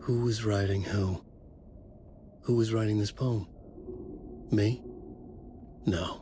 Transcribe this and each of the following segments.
Who was writing who? Who was writing this poem? Me? No.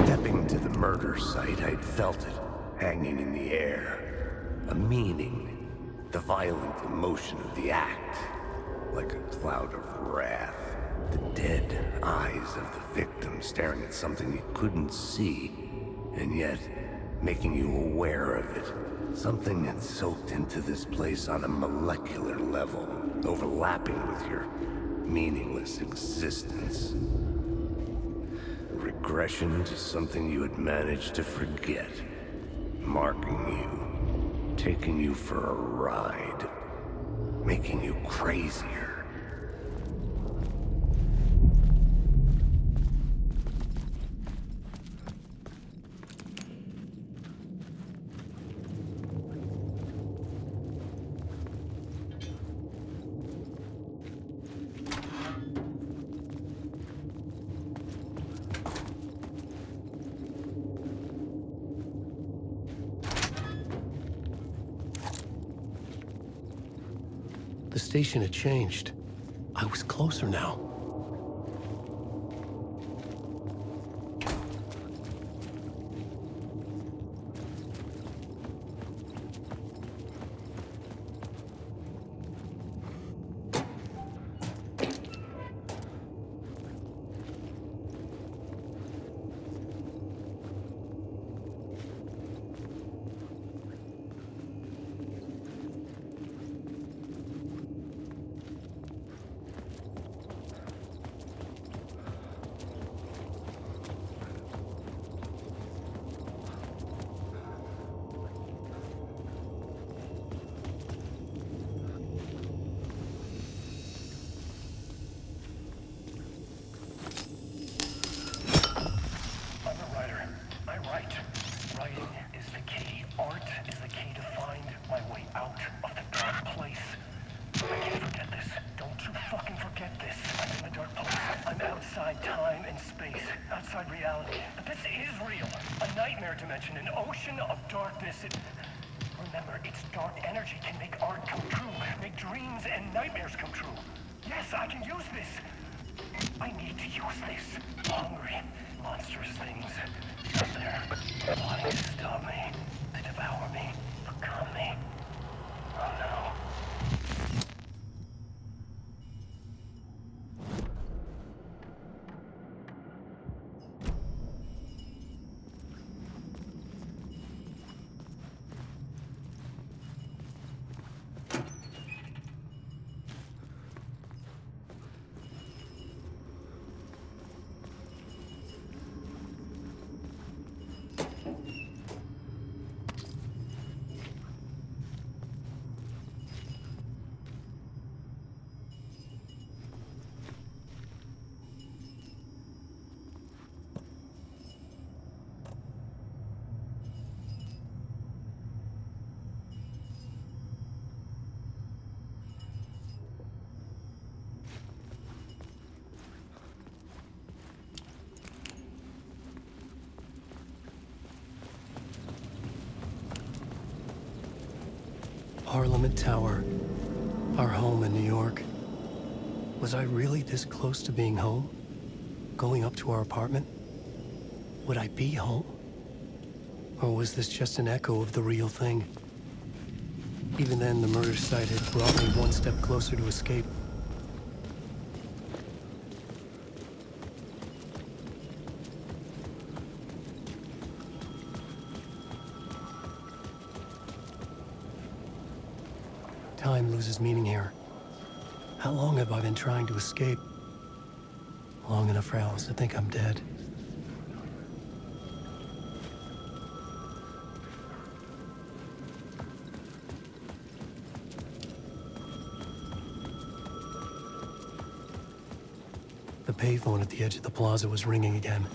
Stepping to the murder site, I'd felt it, hanging in the air. A meaning, the violent emotion of the act, like a cloud of wrath. The dead eyes of the victim staring at something you couldn't see, and yet making you aware of it. Something had soaked into this place on a molecular level, overlapping with your meaningless existence. Regression to something you had managed to forget. Marking you. Taking you for a ride. Making you crazier. The station had changed. I was closer now. Dimension, an ocean of darkness. Remember, its dark energy can make art come true, make dreams and nightmares come true. Yes, I can use this. I need to use this. Hungry, monstrous things out there, plotting to stop me, to devour me, become me. Oh no. Parliament Tower, our home in New York. Was I really this close to being home? Going up to our apartment? Would I be home? Or was this just an echo of the real thing? Even then, the murder site had brought me one step closer to escape. Time loses meaning here. How long have I been trying to escape? Long enough for Alice to think I'm dead. payphone at the edge of the plaza was ringing again.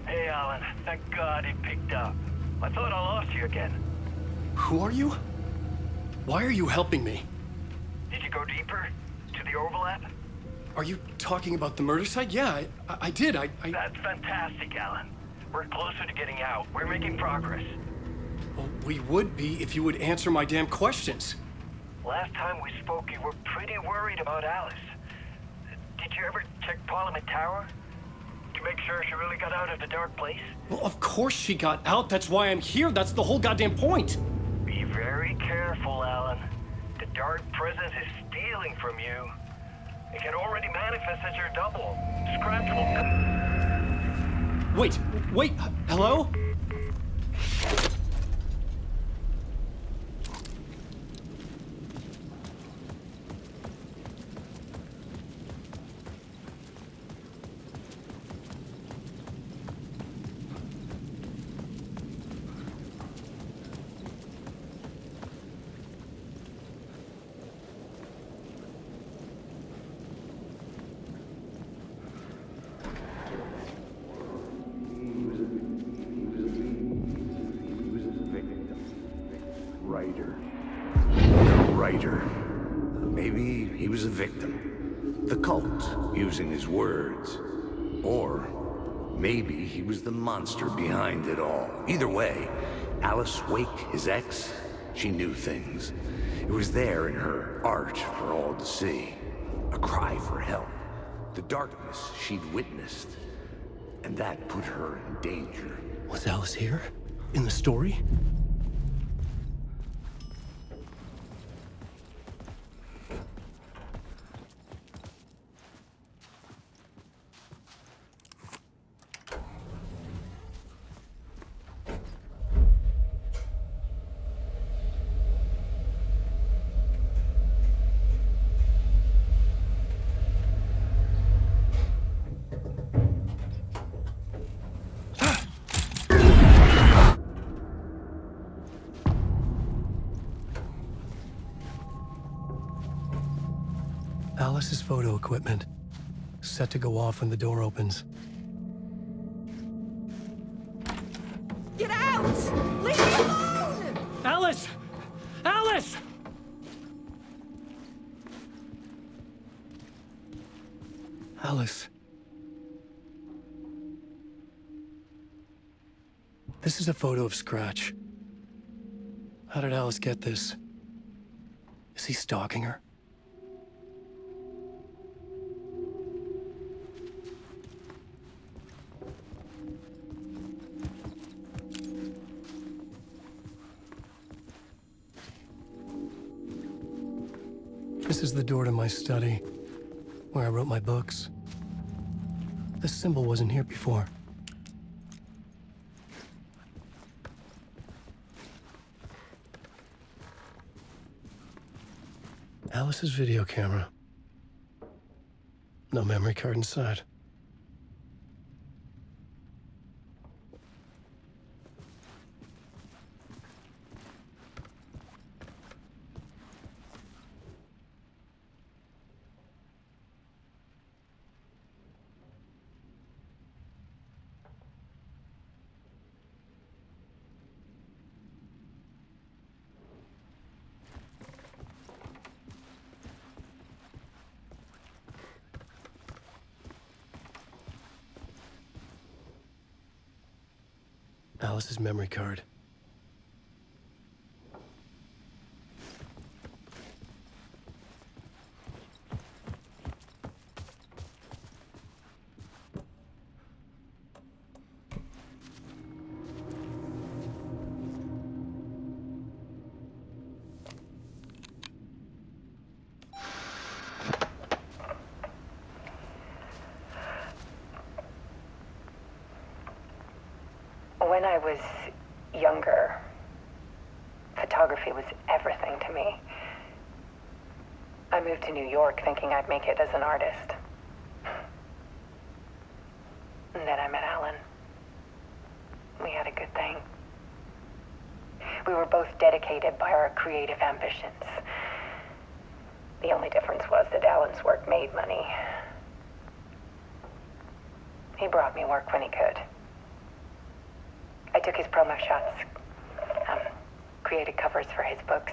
Hey, Alan. Thank God it picked up. I thought I lost you again. Who are you? Why are you helping me? Did you go deeper? To the overlap? Are you talking about the murder site? Yeah, I did. That's fantastic, Alan. We're closer to getting out. We're making progress. Well, we would be if you would answer my damn questions. Last time we spoke, you were pretty worried about Alice. Did you ever check Parliament Tower? To make sure she really got out of the dark place? Well, of course she got out. That's why I'm here. That's the whole goddamn point. Be very careful, Alan. The dark presence is stealing from you. It can already manifest as your double. Scratch will... Wait, hello? Maybe he was a victim. The cult, using his words. Or maybe he was the monster behind it all. Either way, Alice Wake, his ex, she knew things. It was there in her art for all to see. A cry for help. The darkness she'd witnessed. And that put her in danger. Was Alice here? In the story? Alice's photo equipment, set to go off when the door opens. Get out! Leave me alone! Alice! Alice! Alice. This is a photo of Scratch. How did Alice get this? Is he stalking her? This is the door to my study, where I wrote my books. This symbol wasn't here before. Alice's video camera. No memory card inside. Alice's memory card. When I was younger, photography was everything to me. I moved to New York thinking I'd make it as an artist. And then I met Alan. We had a good We were both dedicated by our creative ambitions. The only difference was that Alan's work made money. He brought me work when he could. I took his promo shots, created covers for his books.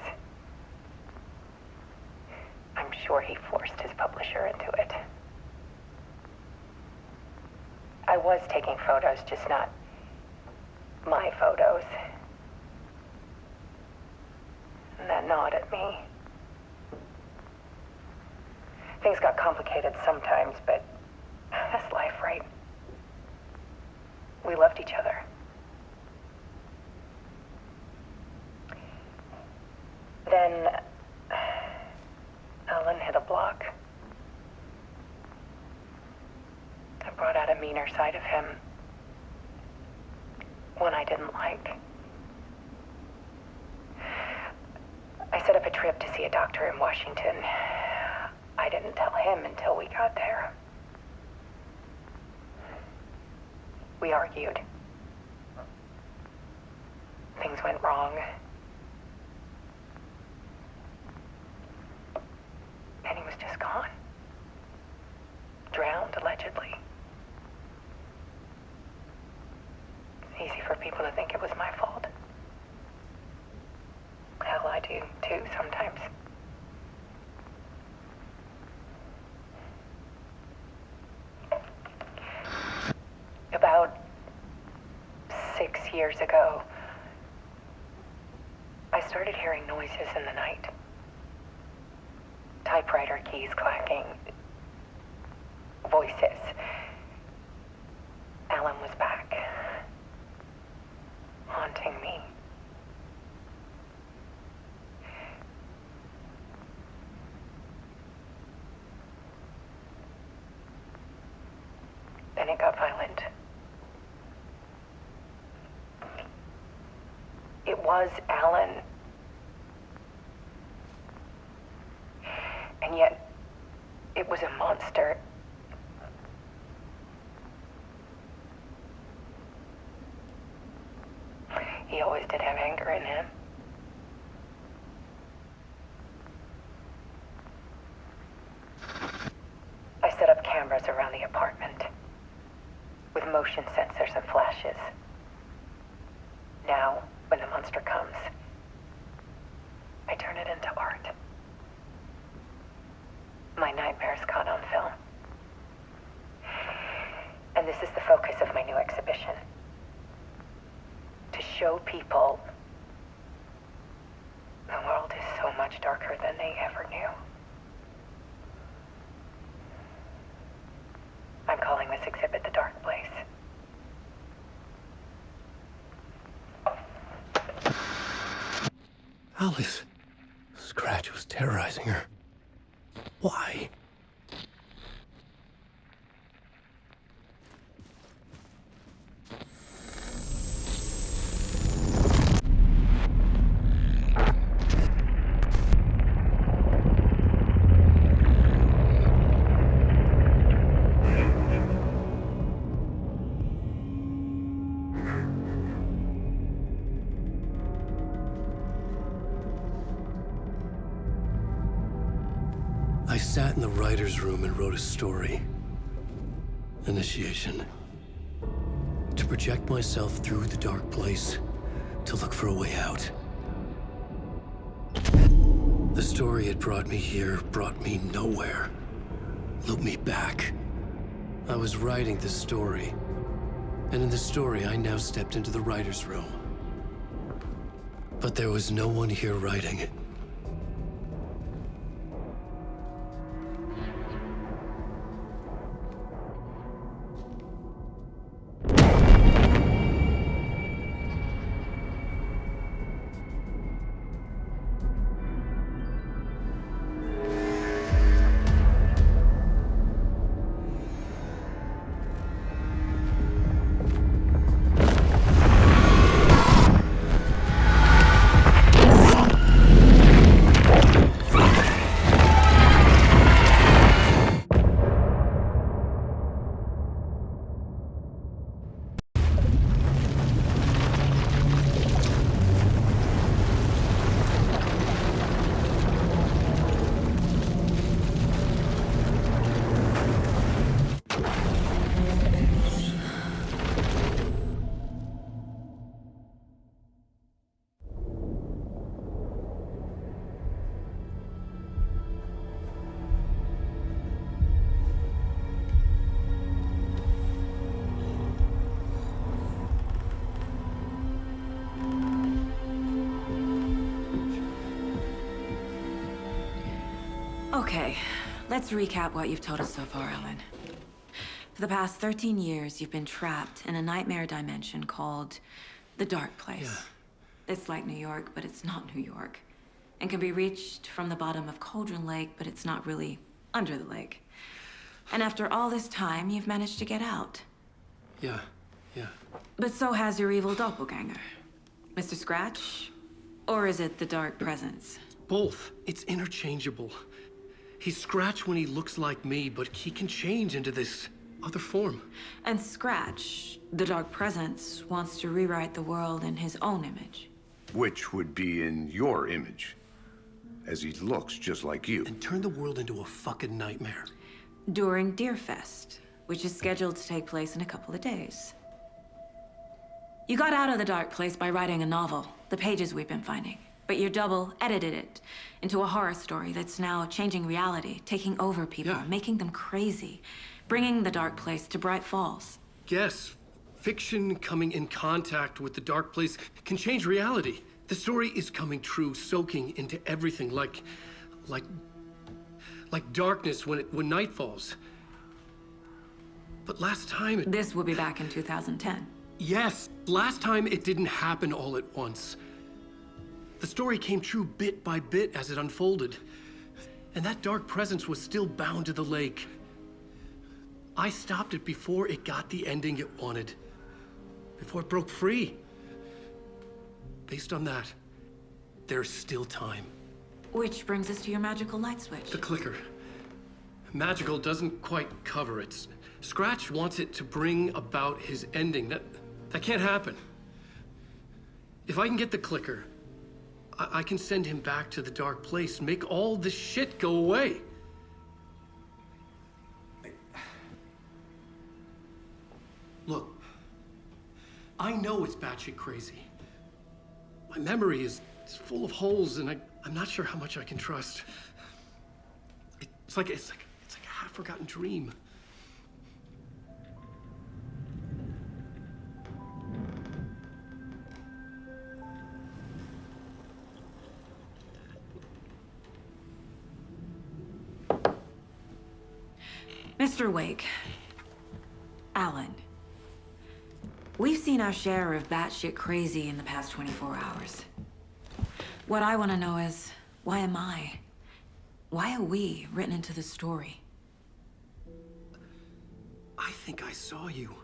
I'm sure he forced his publisher into it. I was taking photos, just not my photos. And that gnawed at me. Things got complicated sometimes, but that's life, right? We loved each other. Then Alan hit a block. I brought out a meaner side of him. One I didn't like. I set up a trip to see a doctor in Washington. I didn't tell him until we got there. We argued. Things went wrong. And he was just gone. Drowned, allegedly. It's easy for people to think it was my fault. Hell, I do too sometimes. About 6 years ago, I started hearing noises in the night. Typewriter keys clacking. Voices. Alan was back. Haunting me. Then it got violent. It was Alan. And yet, it was a monster. He always did have anger in him. I set up cameras around the apartment with motion sensors and flashes. Now, when the monster comes, I turn it into art. My nightmares caught on film. And this is the focus of my new exhibition. To show people the world is so much darker than they ever knew. I'm calling this exhibit The Dark Place. Alice. Scratch was terrorizing her. Why? I sat in the writer's room and wrote a story. Initiation. To project myself through the dark place, to look for a way out. The story had brought me here, brought me nowhere. Looped me back. I was writing the story. And in the story, I now stepped into the writer's room. But there was no one here writing it. Okay, let's recap what you've told us so far, Alan. For the past 13 years, you've been trapped in a nightmare dimension called the Dark Place. Yeah. It's like New York, but it's not New York. And can be reached from the bottom of Cauldron Lake, but it's not really under the lake. And after all this time, you've managed to get out. Yeah. But so has your evil doppelganger. Mr. Scratch? Or is it the Dark Presence? Both. It's interchangeable. He's Scratch when he looks like me, but he can change into this other form. And Scratch, the Dark Presence, wants to rewrite the world in his own image. Which would be in your image, as he looks just like you. And turn the world into a fucking nightmare. During Deerfest, which is scheduled to take place in a couple of days. You got out of the Dark Place by writing a novel, the pages we've been finding. But your double edited it into a horror story that's now changing reality, taking over people, Yeah. making them crazy, bringing the Dark Place to Bright Falls. Yes, fiction coming in contact with the dark place can change reality. The story is coming true, soaking into everything like darkness when night falls. But last time This will be back in 2010. Yes, last time it didn't happen all at once. The story came true bit by bit as it unfolded. And that dark presence was still bound to the lake. I stopped it before it got the ending it wanted. Before it broke free. Based on that, there's still time. Which brings us to your magical light switch. The clicker. Magical doesn't quite cover it. Scratch wants it to bring about his ending. That can't happen. If I can get the clicker, I can send him back to the dark place, make all this shit go away. Look, I know it's batshit crazy. My memory is full of holes, and I'm not sure how much I can trust. It's like a half-forgotten dream. Mr. Wake, Alan, we've seen our share of batshit crazy in the past 24 hours. What I want to know is, why am I? Why are we written into the story? I think I saw you.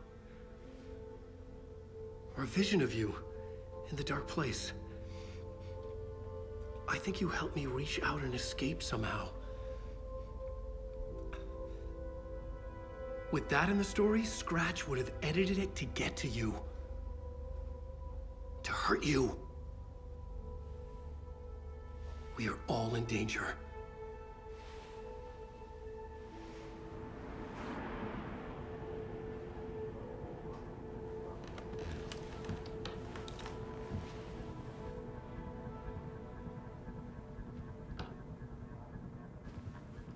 Or a vision of you in the dark place. I think you helped me reach out and escape somehow. With that in the story, Scratch would have edited it to get to you. To hurt you. We are all in danger.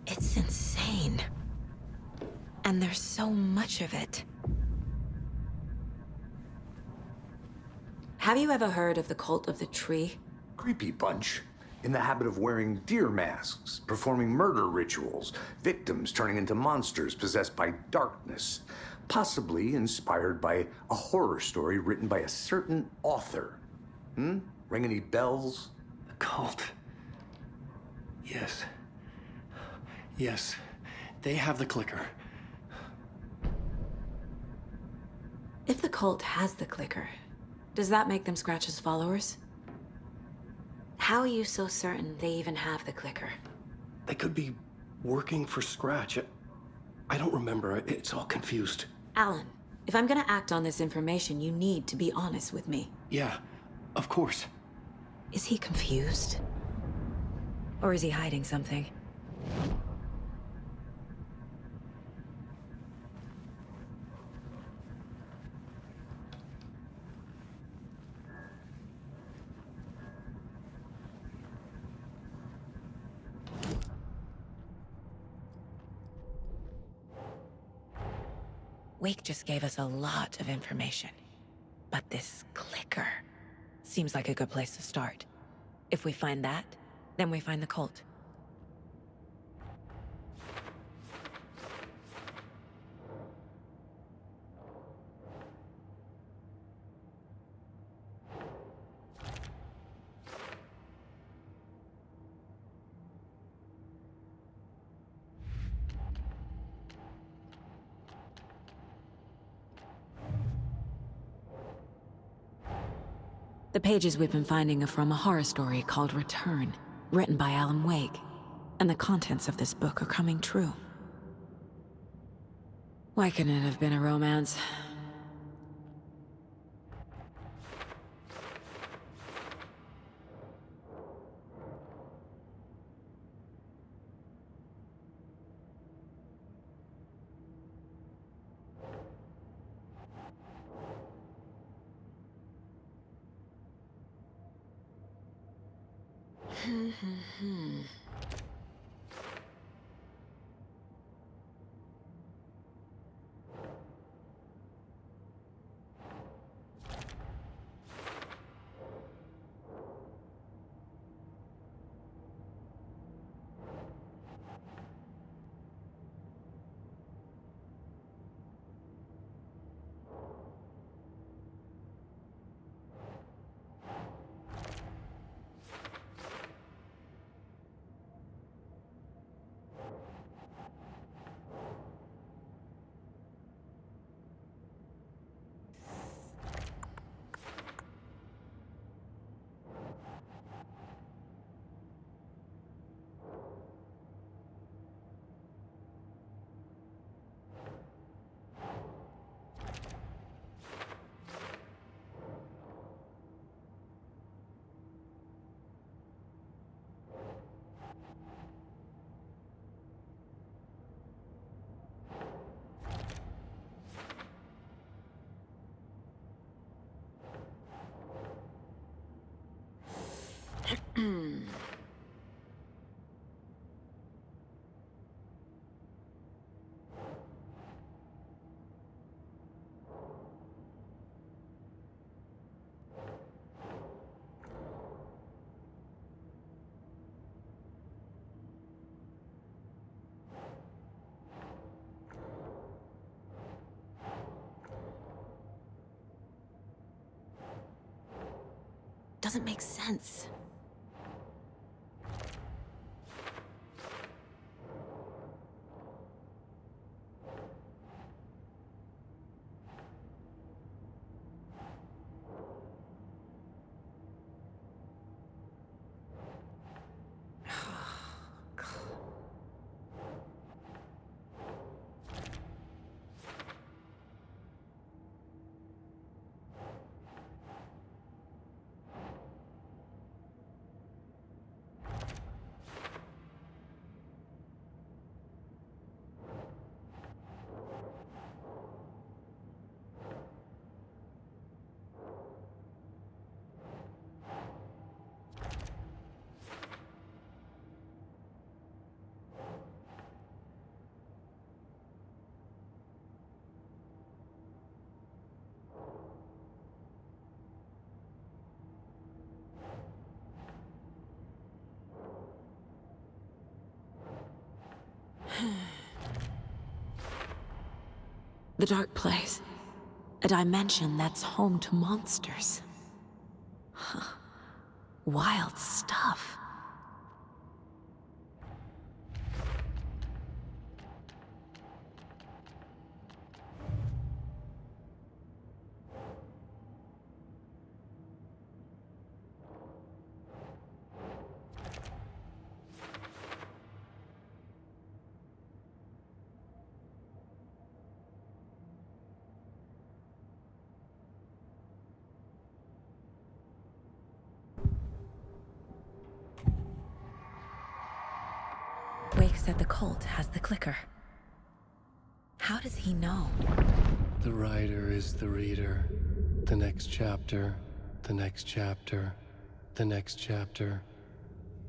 It's insane. And there's so much of it. Have you ever heard of the cult of the tree? Creepy bunch. In the habit of wearing deer masks, performing murder rituals, victims turning into monsters possessed by darkness, possibly inspired by a horror story written by a certain author. Ring any bells? The cult. Yes. Yes. They have the clicker. If the cult has the clicker, does that make them Scratch's followers? How are you so certain they even have the clicker? They could be working for Scratch. I don't remember. It's all confused. Alan, if I'm gonna act on this information, you need to be honest with me. Yeah, of course. Is he confused? Or is he hiding something? Wake just gave us a lot of information. But this clicker seems like a good place to start. If we find that, then we find the cult. The pages we've been finding are from a horror story called Return, written by Alan Wake, and the contents of this book are coming true. Why couldn't it have been a romance? Doesn't make sense. The dark place. A dimension that's home to monsters. Huh. Wild stuff. Wake said the cult has the clicker. How does he know? The writer is the reader. The next chapter, the next chapter, the next chapter.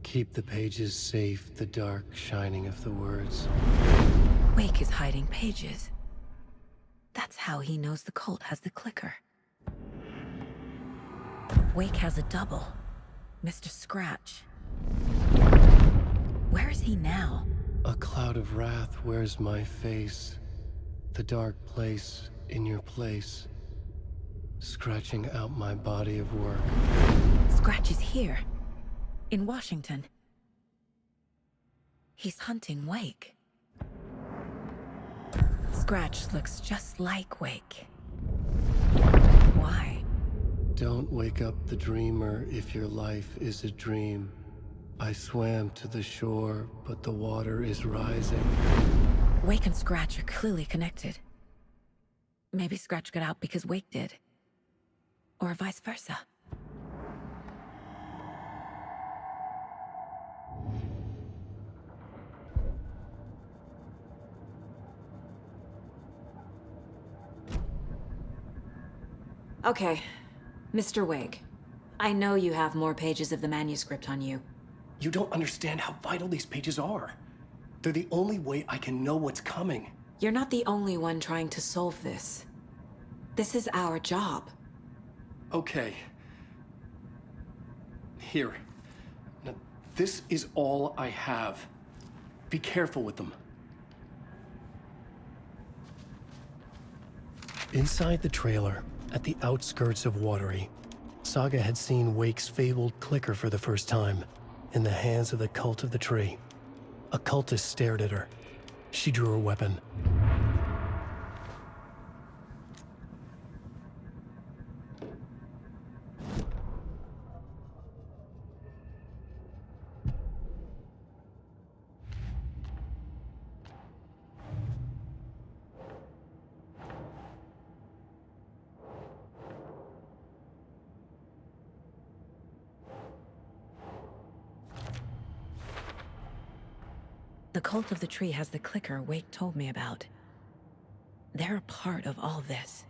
Keep the pages safe, the dark shining of the words. Wake is hiding pages. That's how he knows the cult has the clicker. Wake has a double, Mr. Scratch. Where is he now? A cloud of wrath wears my face. The dark place in your place. Scratching out my body of work. Scratch is here, in Washington. He's hunting Wake. Scratch looks just like Wake. Why? Don't wake up the dreamer if your life is a dream. I swam to the shore, but the water is rising. Wake and Scratch are clearly connected. Maybe Scratch got out because Wake did. Or vice versa. Okay, Mr. Wake. I know you have more pages of the manuscript on you. You don't understand how vital these pages are. They're the only way I can know what's coming. You're not the only one trying to solve this. This is our job. Okay. Here. Now, this is all I have. Be careful with them. Inside the trailer, at the outskirts of Watery, Saga had seen Wake's fabled clicker for the first time, in the hands of the Cult of the Tree. A cultist stared at her. She drew her weapon. The Cult of the Tree has the clicker Wake told me about. They're a part of all this.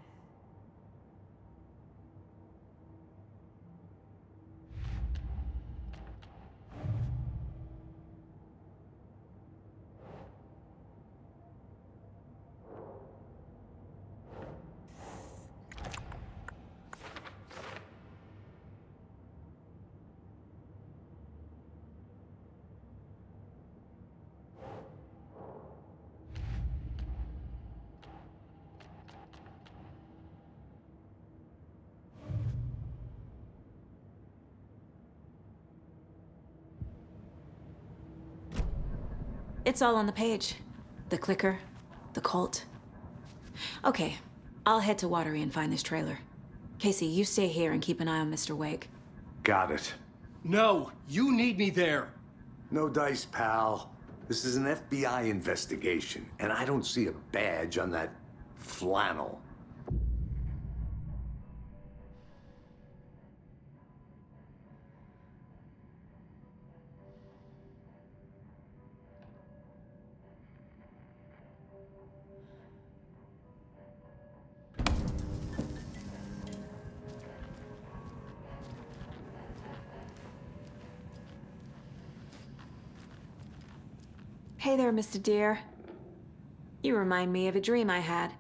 It's all on the page. The clicker, the cult. Okay, I'll head to Watery and find this trailer. Casey, you stay here and keep an eye on Mr. Wake. Got it. No, you need me there. No dice, pal. This is an FBI investigation, and I don't see a badge on that flannel. Hey there, Mr. Deer. You remind me of a dream I had.